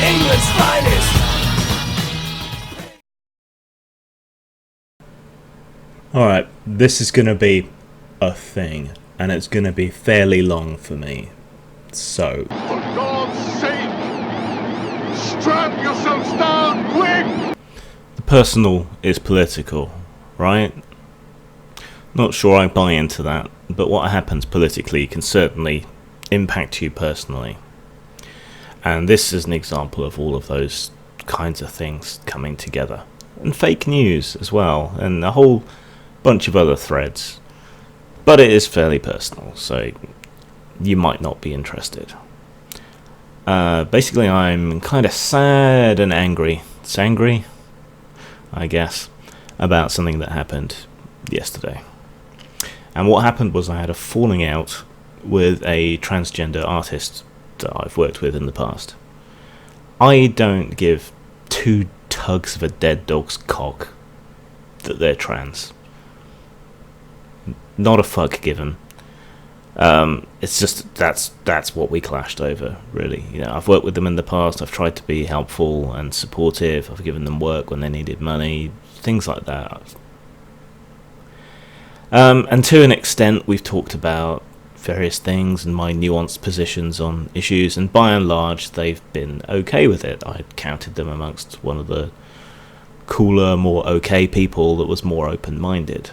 England's finest. Alright, this is gonna be a thing, and it's gonna be fairly long for me. So, For God's sake, strap yourselves down, quick! the personal is political, right? Not sure I buy into that, but what happens politically can certainly impact you personally. And this is an example of all of those kinds of things coming together. And fake news as well, and a whole bunch of other threads. But it is fairly personal, so you might not be interested. Basically, I'm kind of sad and angry. Sangry, I guess, about something that happened yesterday. And what happened was I had a falling out with a transgender artist that I've worked with in the past. I don't give two tugs of a dead dog's cock that they're trans. Not a fuck given. It's just that's what we clashed over, really. You know, I've worked with them in the past. I've tried to be helpful and supportive. I've given them work when they needed money, things like that. And to an extent, we've talked about various things and my nuanced positions on issues, and by and large, they've been okay with it. I counted them amongst one of the cooler, more okay people that was more open-minded.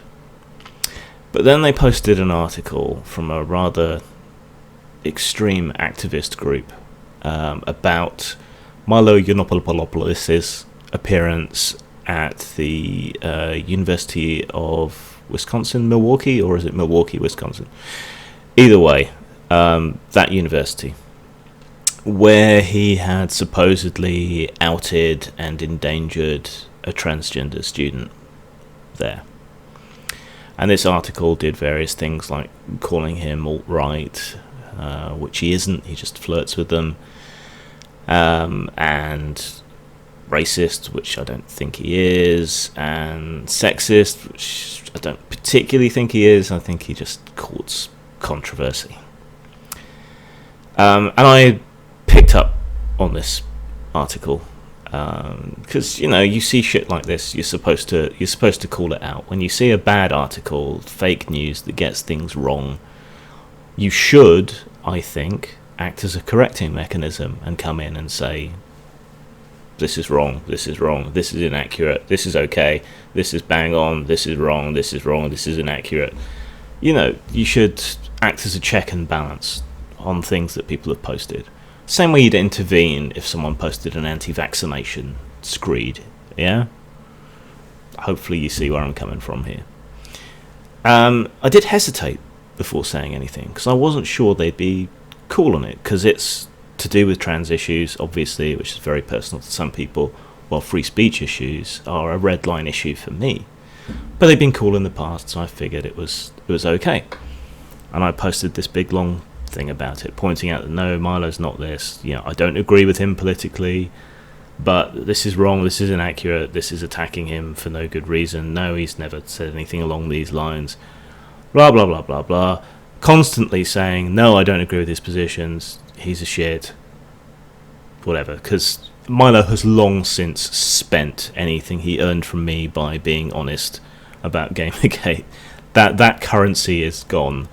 But then they posted an article from a rather extreme activist group about Milo Yiannopoulos' appearance at the University of Wisconsin, Milwaukee, or is it Milwaukee, Wisconsin? Either way, that university, where he had supposedly outed and endangered a transgender student there. And this article did various things like calling him alt-right, which he isn't, he just flirts with them, and racist, which I don't think he is, and sexist, which I don't particularly think he is. I think he just courts controversy. And I picked up on this article because you know, you see shit like this, you're supposed to call it out. When you see a bad article, fake news that gets things wrong, you should, I think, act as a correcting mechanism and come in and say, this is wrong, this is wrong, this is inaccurate, this is okay, this is bang on, this is wrong, this is wrong, this is inaccurate. You know, you should act as a check and balance on things that people have posted. Same way you'd intervene if someone posted an anti-vaccination screed, yeah? Hopefully you see where I'm coming from here. I did hesitate before saying anything, because I wasn't sure they'd be cool on it, because it's to do with trans issues, obviously, which is very personal to some people, while free speech issues are a red line issue for me. But they've been cool in the past, so I figured it was okay. And I posted this big long thing about it, pointing out that no, Milo's not this. You know, I don't agree with him politically, but this is wrong, this is inaccurate, this is attacking him for no good reason. No, he's never said anything along these lines. Blah, blah, blah, blah, blah. Constantly saying, no, I don't agree with his positions, he's a shit. Whatever, because Milo has long since spent anything he earned from me by being honest about Gamergate. That currency is gone.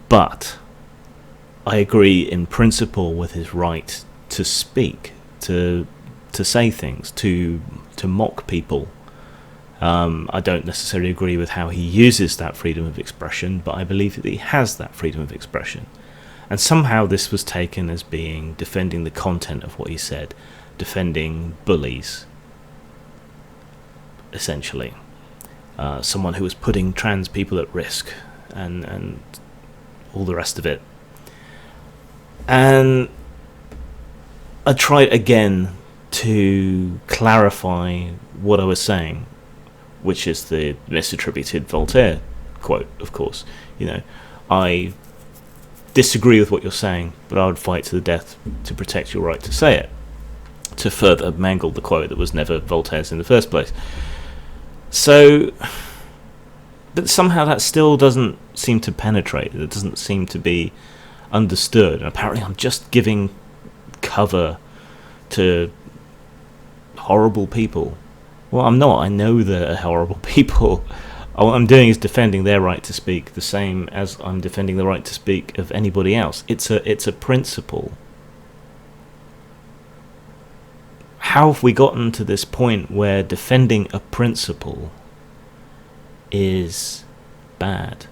But I agree in principle with his right to speak, to say things, to mock people. I don't necessarily agree with how he uses that freedom of expression, but I believe that he has that freedom of expression. And somehow this was taken as being defending the content of what he said, defending bullies, essentially. Someone who was putting trans people at risk, and all the rest of it. And I tried again to clarify what I was saying, which is the misattributed Voltaire quote, of course. You know, I disagree with what you're saying, but I would fight to the death to protect your right to say it, to further mangle the quote that was never Voltaire's in the first place. So, but somehow that still doesn't seem to penetrate. It doesn't seem to be understood. And apparently I'm just giving cover to horrible people. Well, I'm not. I know they're horrible people. What I'm doing is defending their right to speak, the same as I'm defending the right to speak of anybody else. It's a principle. How have we gotten to this point where defending a principle is bad?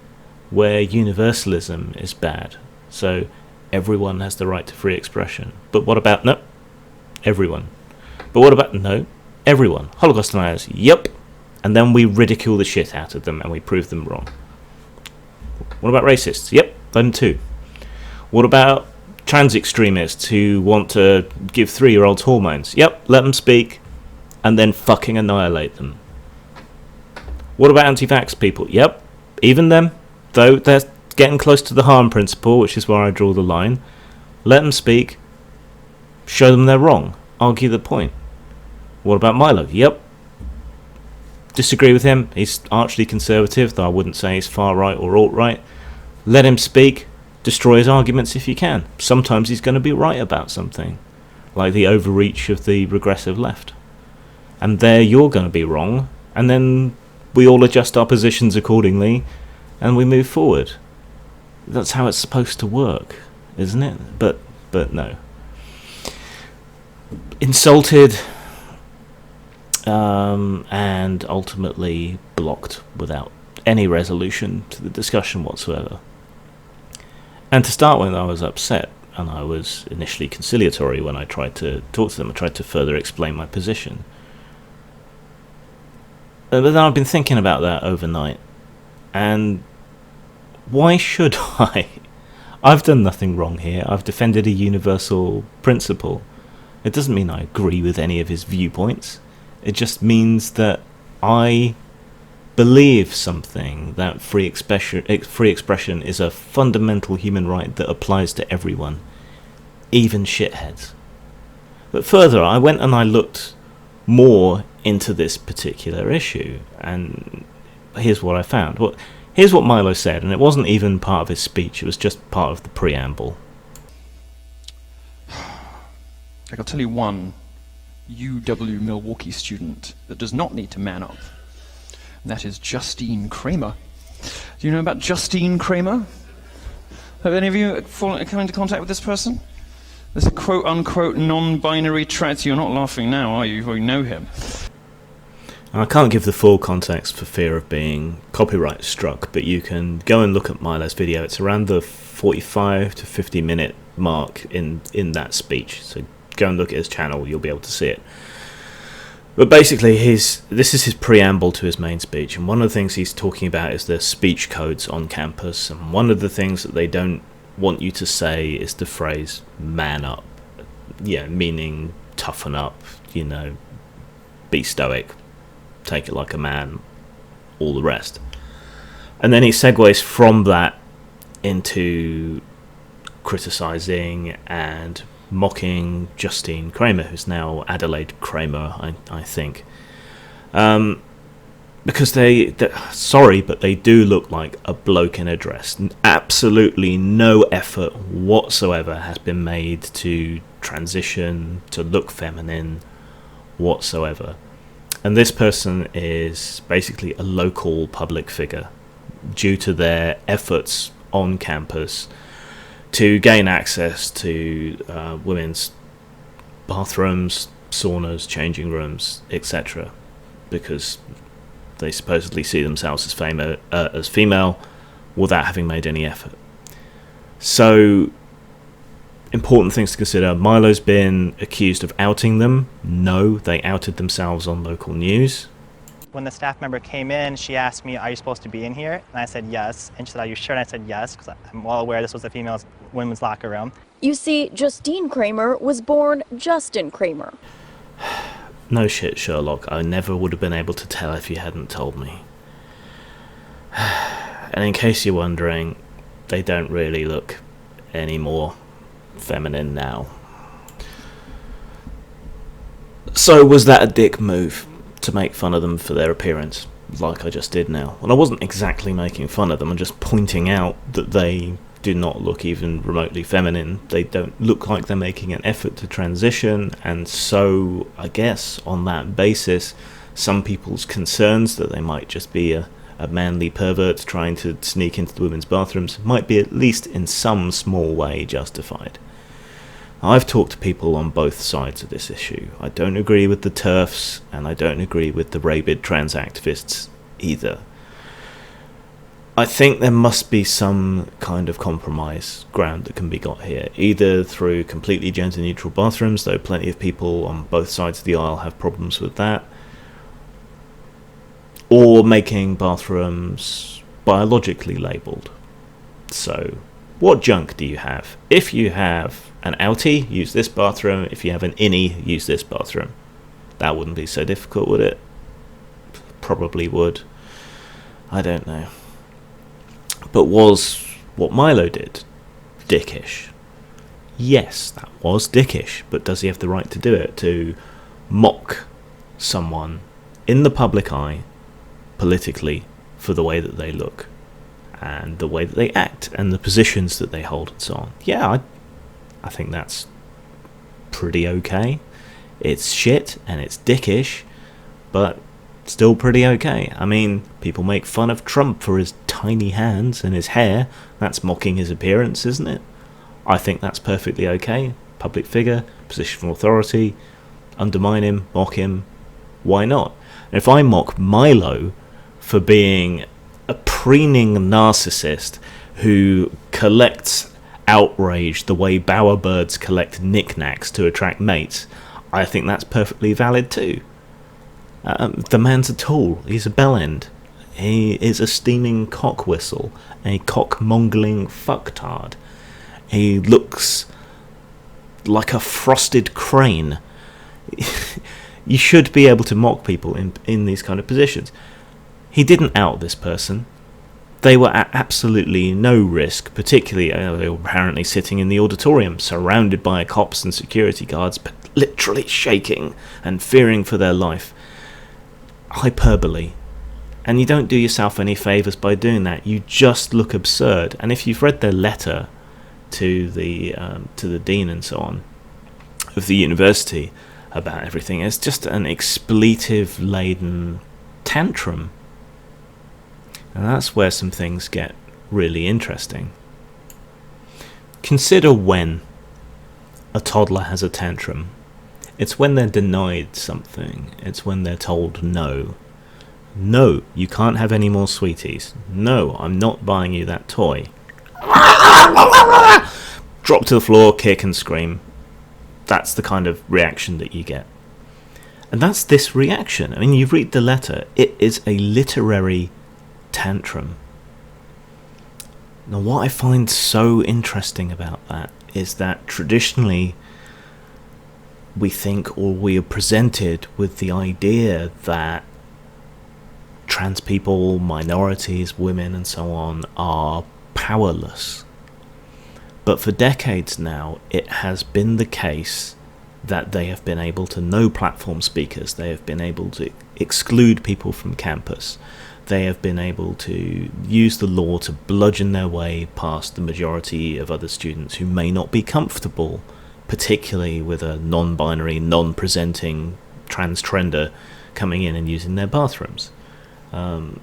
Where universalism is bad? So everyone has the right to free expression. But what about, no, everyone. But what about, no, everyone. Holocaust deniers, yep. And then we ridicule the shit out of them and we prove them wrong. What about racists? Yep, them too. What about trans extremists who want to give 3-year-olds hormones? Yep, let them speak and then fucking annihilate them. What about anti-vax people? Yep, even them, though they're getting close to the harm principle, which is where I draw the line. Let them speak, show them they're wrong, argue the point. What about Milo? Yep. Disagree with him. He's archly conservative, though I wouldn't say he's far right or alt-right. Let him speak. Destroy his arguments if you can. Sometimes he's going to be right about something, like the overreach of the regressive left. And there you're going to be wrong, and then we all adjust our positions accordingly, and we move forward. That's how it's supposed to work, isn't it? But no. Insulted, and ultimately blocked without any resolution to the discussion whatsoever. And to start with, I was upset, and I was initially conciliatory when I tried to talk to them. I tried to further explain my position. But then I've been thinking about that overnight, and why should I? I've done nothing wrong here. I've defended a universal principle. It doesn't mean I agree with any of his viewpoints. It just means that I believe something, that free expression is a fundamental human right that applies to everyone, even shitheads. But further, I went and I looked more into this particular issue, and here's what I found. Here's what Milo said, and it wasn't even part of his speech, it was just part of the preamble. I can tell you one UW Milwaukee student that does not need to man up. And that is Justine Kramer. Do you know about Justine Kramer? Have any of you come into contact with this person? This quote-unquote non-binary trans... You're not laughing now, are you? You already know him. I can't give the full context for fear of being copyright struck, but you can go and look at Milo's video. It's around the 45 to 50 minute mark in that speech. So go and look at his channel, you'll be able to see it. But basically, this is his preamble to his main speech, and one of the things he's talking about is the speech codes on campus, and one of the things that they don't want you to say is the phrase, man up. Yeah, meaning toughen up, be stoic, take it like a man, all the rest. And then he segues from that into criticising and mocking Justine Kramer, who's now Adelaide Kramer, I think. Because sorry, but they do look like a bloke in a dress. Absolutely no effort whatsoever has been made to transition, to look feminine whatsoever. And this person is basically a local public figure due to their efforts on campus to gain access to women's bathrooms, saunas, changing rooms, etc. Because they supposedly see themselves as female without having made any effort. So, important things to consider. Milo's been accused of outing them. No, they outed themselves on local news. When the staff member came in, she asked me, "Are you supposed to be in here?" And I said yes. And she said, "Are you sure?" And I said yes, because I'm well aware this was a women's locker room. You see, Justine Kramer was born Justin Kramer. No shit, Sherlock. I never would have been able to tell if you hadn't told me. And in case you're wondering, they don't really look any more feminine now. So was that a dick move to make fun of them for their appearance, like I just did now? Well, I wasn't exactly making fun of them, I'm just pointing out that they do not look even remotely feminine. They don't look like they're making an effort to transition, and so I guess on that basis, some people's concerns that they might just be a manly pervert trying to sneak into the women's bathrooms might be at least in some small way justified. I've talked to people on both sides of this issue. I don't agree with the TERFs, and I don't agree with the rabid trans activists either. I think there must be some kind of compromise ground that can be got here, either through completely gender-neutral bathrooms, though plenty of people on both sides of the aisle have problems with that, or making bathrooms biologically labelled. So, what junk do you have? If you have an outie, use this bathroom. If you have an innie, use this bathroom. That wouldn't be so difficult, would it? Probably would. I don't know. But was what Milo did dickish? Yes, that was dickish, but does he have the right to do it? To mock someone in the public eye, politically, for the way that they look, and the way that they act, and the positions that they hold, and so on. Yeah, I think that's pretty okay. It's shit, and it's dickish, but still pretty okay. I mean, people make fun of Trump for his tiny hands and his hair. That's mocking his appearance, isn't it? I think that's perfectly okay. Public figure, position of authority, undermine him, mock him. Why not? And if I mock Milo for being a preening narcissist who collects outrage the way bowerbirds collect knickknacks to attract mates, I think that's perfectly valid too. The man's a tool. He's a bellend. He is a steaming cock whistle, a cock-mongling fucktard. He looks like a frosted crane. You should be able to mock people in these kind of positions. He didn't out this person. They were at absolutely no risk, particularly they were apparently sitting in the auditorium, surrounded by cops and security guards, but literally shaking and fearing for their life. Hyperbole. And you don't do yourself any favours by doing that. You just look absurd. And if you've read their letter to the dean and so on of the university about everything, it's just an expletive-laden tantrum. And that's where some things get really interesting. Consider when a toddler has a tantrum. It's when they're denied something. It's when they're told no. No, you can't have any more sweeties. No, I'm not buying you that toy. Drop to the floor, kick and scream. That's the kind of reaction that you get. And that's this reaction. I mean, you read the letter. It is a literary tantrum. Now, what I find so interesting about that is that traditionally we think, or we are presented with the idea that trans people, minorities, women and so on are powerless. But for decades now, it has been the case that they have been able to no platform speakers, they have been able to exclude people from campus, they have been able to use the law to bludgeon their way past the majority of other students who may not be comfortable, particularly with a non-binary, non-presenting trans trender coming in and using their bathrooms. I'm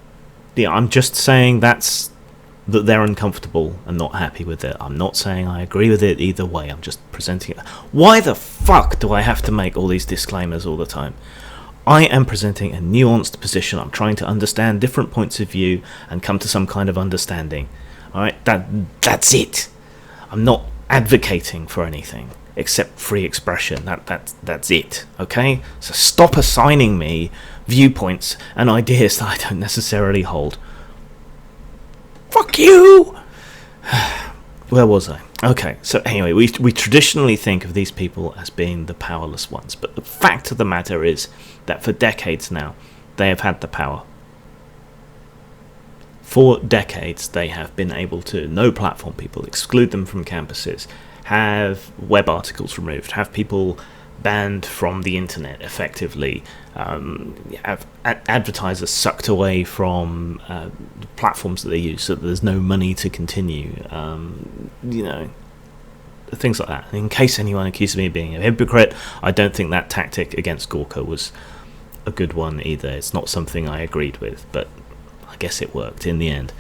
just saying that they're uncomfortable and not happy with it. I'm not saying I agree with it either way. I'm just presenting it. Why the fuck do I have to make all these disclaimers all the time? I am presenting a nuanced position. I'm trying to understand different points of view and come to some kind of understanding. Alright, that's it. I'm not advocating for anything except free expression. That's it. Okay? So stop assigning me viewpoints and ideas that I don't necessarily hold. Fuck you! Where was I? Okay, so anyway, we traditionally think of these people as being the powerless ones, but the fact of the matter is that for decades now, they have had the power. For decades, they have been able to no platform people, exclude them from campuses, have web articles removed, have people banned from the internet effectively, advertisers sucked away from the platforms that they use, so that there's no money to continue, things like that. In case anyone accuses me of being a hypocrite, I don't think that tactic against Gorka was a good one either. It's not something I agreed with, but I guess it worked in the end.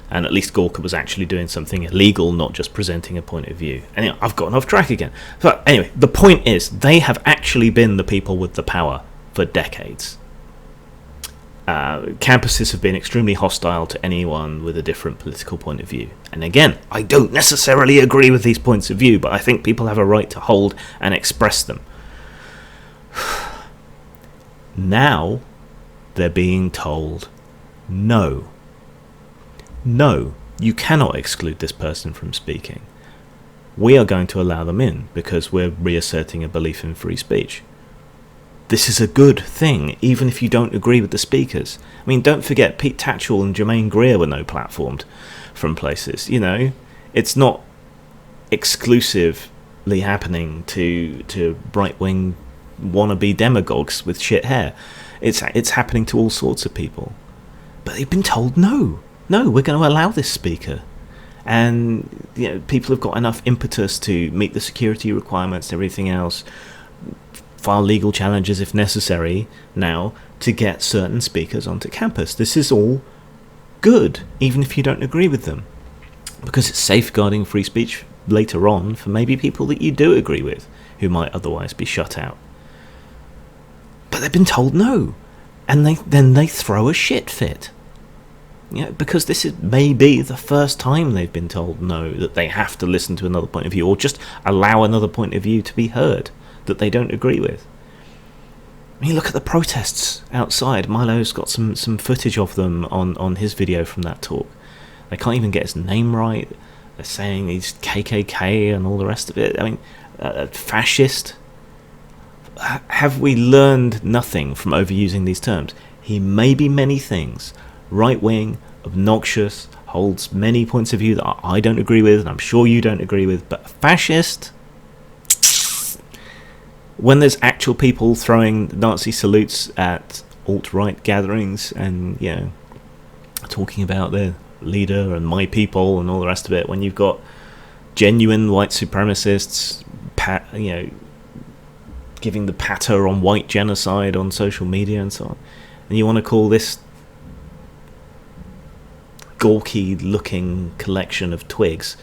And at least Gorka was actually doing something illegal, not just presenting a point of view. Anyway, I've gotten off track again. But anyway, the point is, they have actually been the people with the power for decades. Campuses have been extremely hostile to anyone with a different political point of view. And again, I don't necessarily agree with these points of view, but I think people have a right to hold and express them. Now, they're being told, no. No, you cannot exclude this person from speaking. We are going to allow them in because we're reasserting a belief in free speech. This is a good thing, even if you don't agree with the speakers. I mean, don't forget Pete Tatchell and Jermaine Greer were no platformed from places. It's not exclusively happening to right-wing wannabe demagogues with shit hair. It's happening to all sorts of people. But they've been told no, we're going to allow this speaker. And people have got enough impetus to meet the security requirements and everything else, file legal challenges if necessary now to get certain speakers onto campus. This is all good, even if you don't agree with them, because it's safeguarding free speech later on for maybe people that you do agree with who might otherwise be shut out. But they've been told no, and then they throw a shit fit. Because this is maybe the first time they've been told no, that they have to listen to another point of view or just allow another point of view to be heard that they don't agree with. I mean, look at the protests outside. Milo's got some footage of them on his video from that talk. They can't even get his name right. They're saying he's KKK and all the rest of it. I mean, fascist. Have we learned nothing from overusing these terms? He may be many things. Right-wing, obnoxious, holds many points of view that I don't agree with, and I'm sure you don't agree with, but fascist? When there's actual people throwing Nazi salutes at alt-right gatherings and, talking about their leader and my people and all the rest of it, when you've got genuine white supremacists, giving the patter on white genocide on social media and so on, and you want to call this gawky looking collection of twigs,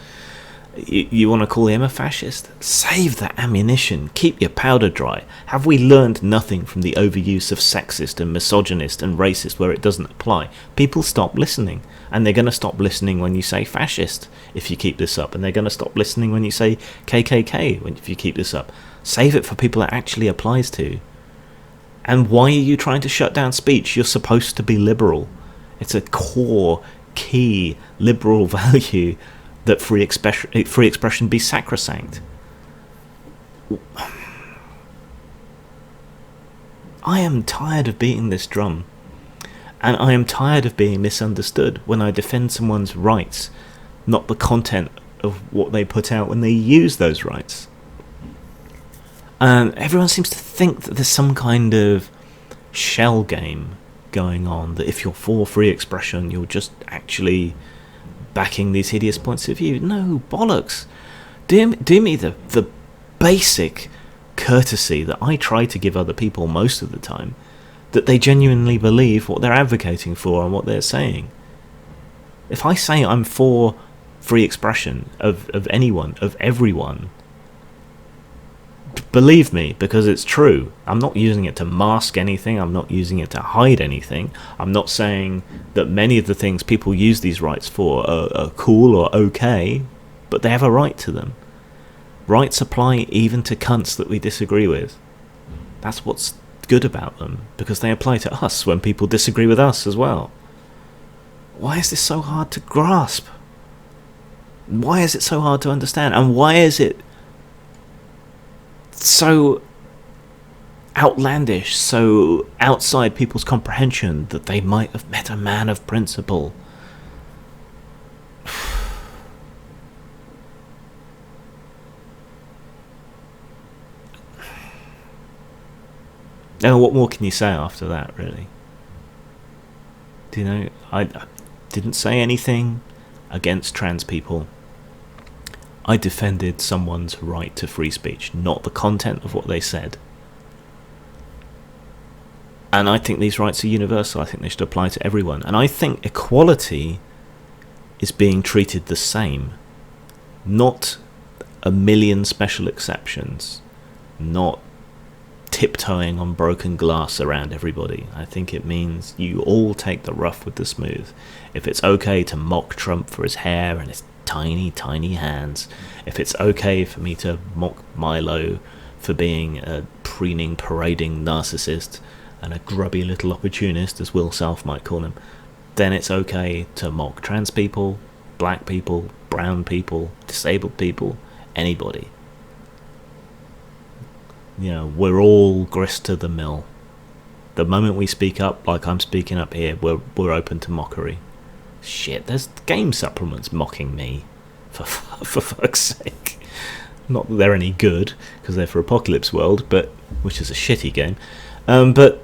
you want to call him a fascist? Save that ammunition, keep your powder dry. Have we learned nothing from the overuse of sexist and misogynist and racist where it doesn't apply? People stop listening, and they're going to stop listening when you say fascist if you keep this up, and they're going to stop listening when you say KKK if you keep this up. Save it for people it actually applies to. And why are you trying to shut down speech? You're supposed to be liberal. It's a core key liberal value that free expression be sacrosanct. I am tired of beating this drum, and I am tired of being misunderstood when I defend someone's rights, not the content of what they put out when they use those rights. Everyone seems to think that there's some kind of shell game going on, that if you're for free expression, you're just actually backing these hideous points of view. No, bollocks. Do me the basic courtesy that I try to give other people most of the time, that they genuinely believe what they're advocating for and what they're saying. If I say I'm for free expression of anyone, of everyone, believe me, because it's true. I'm not using it to mask anything. I'm not using it to hide anything. I'm not saying that many of the things people use these rights for are cool or okay, but they have a right to them. Rights apply even to cunts that we disagree with. That's what's good about them, because they apply to us when people disagree with us as well. Why is this so hard to grasp? Why is it so hard to understand? And why is it so outlandish, so outside people's comprehension that they might have met a man of principle? Now, what more can you say after that, really? Do you know, I didn't say anything against trans people. I defended someone's right to free speech, not the content of what they said. And I think these rights are universal. I think they should apply to everyone. And I think equality is being treated the same. Not a million special exceptions. Not tiptoeing on broken glass around everybody. I think it means you all take the rough with the smooth. If it's okay to mock Trump for his hair and his tiny, tiny hands, if it's okay for me to mock Milo for being a preening, parading narcissist and a grubby little opportunist, as Will Self might call him, then it's okay to mock trans people, black people, brown people, disabled people, anybody. You know, we're all grist to the mill. The moment we speak up, like I'm speaking up here, we're open to mockery. Shit, there's game supplements mocking me, for fuck's sake. Not that they're any good, because they're for Apocalypse World, but which is a shitty game. But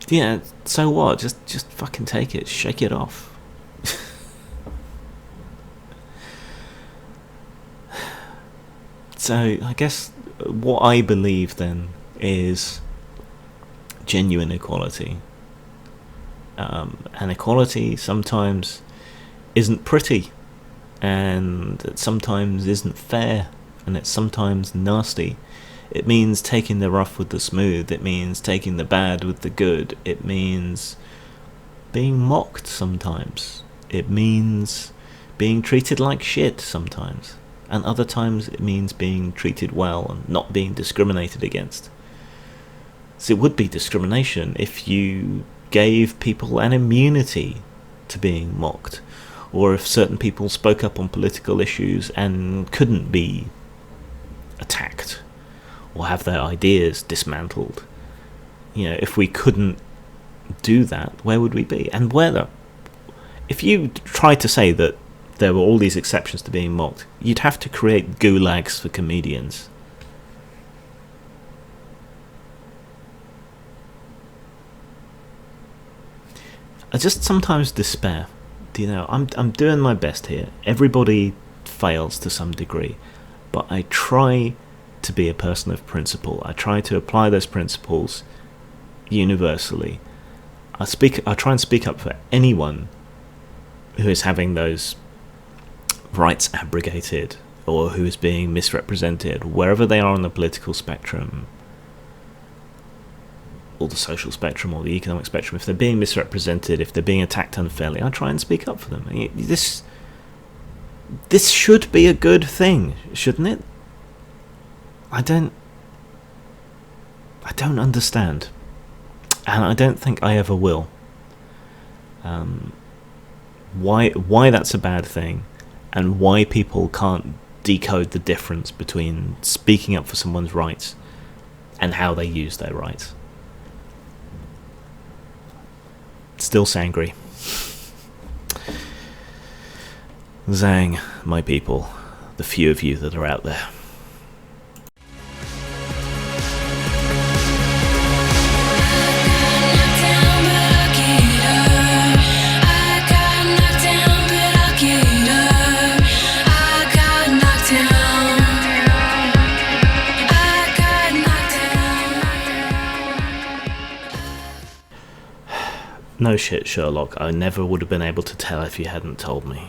yeah, so what? Just fucking take it, shake it off. So I guess what I believe then is genuine equality. And equality sometimes isn't pretty, and it sometimes isn't fair, and it's sometimes nasty. It means taking the rough with the smooth. It means taking the bad with the good. It means being mocked sometimes. It means being treated like shit sometimes. And other times it means being treated well and not being discriminated against. So it would be discrimination if you gave people an immunity to being mocked, or if certain people spoke up on political issues and couldn't be attacked or have their ideas dismantled. You know, if we couldn't do that, where would we be? And if you tried to say that there were all these exceptions to being mocked, you'd have to create gulags for comedians. I just sometimes despair. You know, I'm doing my best here. Everybody fails to some degree, but I try to be a person of principle. I try to apply those principles universally. I try and speak up for anyone who is having those rights abrogated, or who is being misrepresented, wherever they are on the political spectrum, or the social spectrum, or the economic spectrum. If they're being misrepresented, if they're being attacked unfairly, I try and speak up for them. This should be a good thing, shouldn't it? I don't understand, and I don't think I ever will. Why that's a bad thing, and why people can't decode the difference between speaking up for someone's rights and how they use their rights. Still sangry. Zang, my people, the few of you that are out there. No shit, Sherlock. I never would have been able to tell if you hadn't told me.